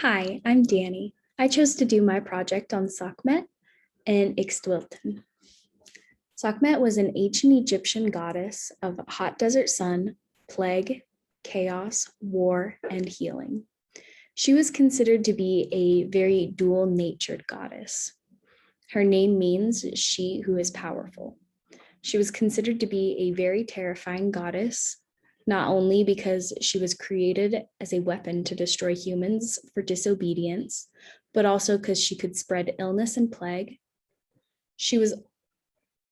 Hi, I'm Danny. I chose to do my project on Sekhmet and Ixtwilton. Sekhmet was an ancient Egyptian goddess of hot desert sun, plague, chaos, war, and healing. She was considered to be a very dual-natured goddess. Her name means she who is powerful. She was considered to be a very terrifying goddess, not only because she was created as a weapon to destroy humans for disobedience, but also because she could spread illness and plague. She was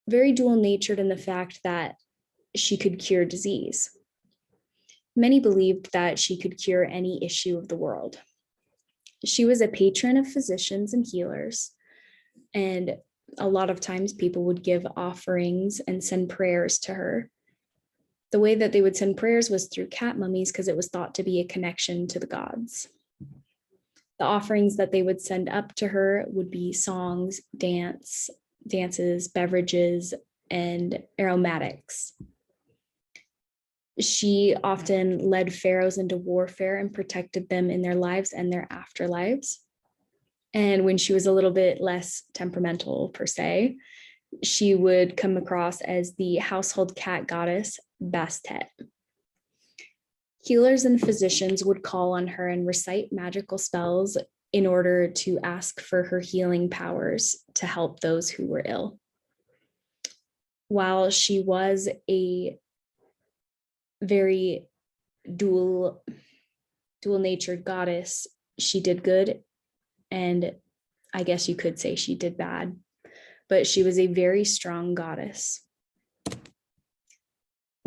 very dual natured in the fact that she could cure disease. Many believed that she could cure any issue of the world. She was a patron of physicians and healers, and a lot of times people would give offerings and send prayers to her. The way that they would send prayers was through cat mummies because it was thought to be a connection to the gods. The offerings that they would send up to her would be songs, dances, beverages, and aromatics. She often led pharaohs into warfare and protected them in their lives and their afterlives. And when she was a little bit less temperamental, per se, she would come across as the household cat goddess, Bastet. Healers and physicians would call on her and recite magical spells in order to ask for her healing powers to help those who were ill. While she was a very dual-natured goddess, she did good, and I guess you could say she did bad, but she was a very strong goddess.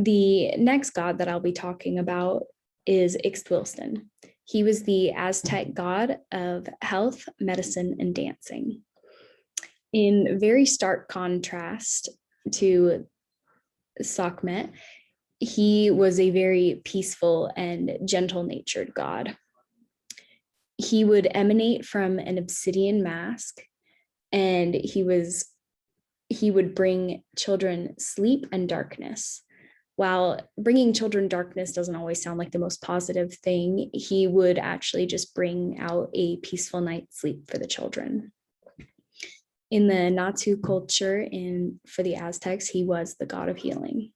The next god that I'll be talking about is Ixtwilton. He was the Aztec god of health, medicine, and dancing. In very stark contrast to Sekhmet, he was a very peaceful and gentle-natured god. He would emanate from an obsidian mask, and he would bring children sleep and darkness. While bringing children darkness doesn't always sound like the most positive thing, he would actually just bring out a peaceful night's sleep for the children. In the Natu culture for the Aztecs, he was the god of healing.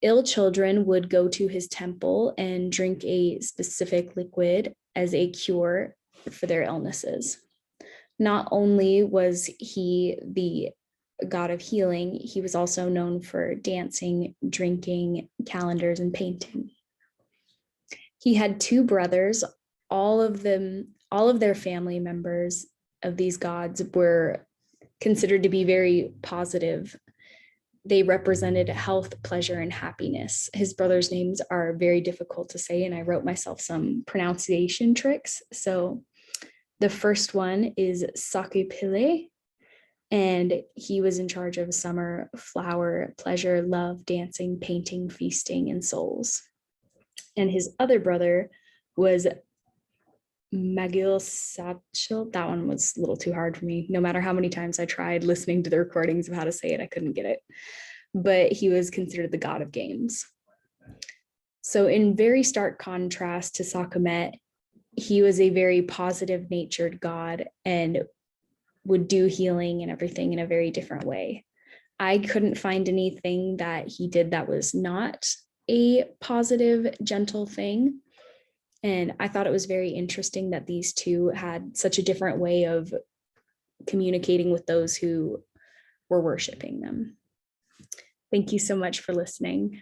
Ill children would go to his temple and drink a specific liquid as a cure for their illnesses. Not only was he the god of healing, he was also known for dancing, drinking, calendars, and painting. He had two brothers. All of their family members of these gods were considered to be very positive. They represented health, pleasure, and happiness. His brothers' names are very difficult to say, and I wrote myself some pronunciation tricks. So the first one is Sakupile, and he was in charge of summer, flower, pleasure, love, dancing, painting, feasting, and souls. And his other brother was Magil Satchel. That one was a little too hard for me. No matter how many times I tried listening to the recordings of how to say it, I couldn't get it. But he was considered the god of games. So in very stark contrast to Sekhmet, he was a very positive natured god and would do healing and everything in a very different way. I couldn't find anything that he did that was not a positive, gentle thing. And I thought it was very interesting that these two had such a different way of communicating with those who were worshiping them. Thank you so much for listening.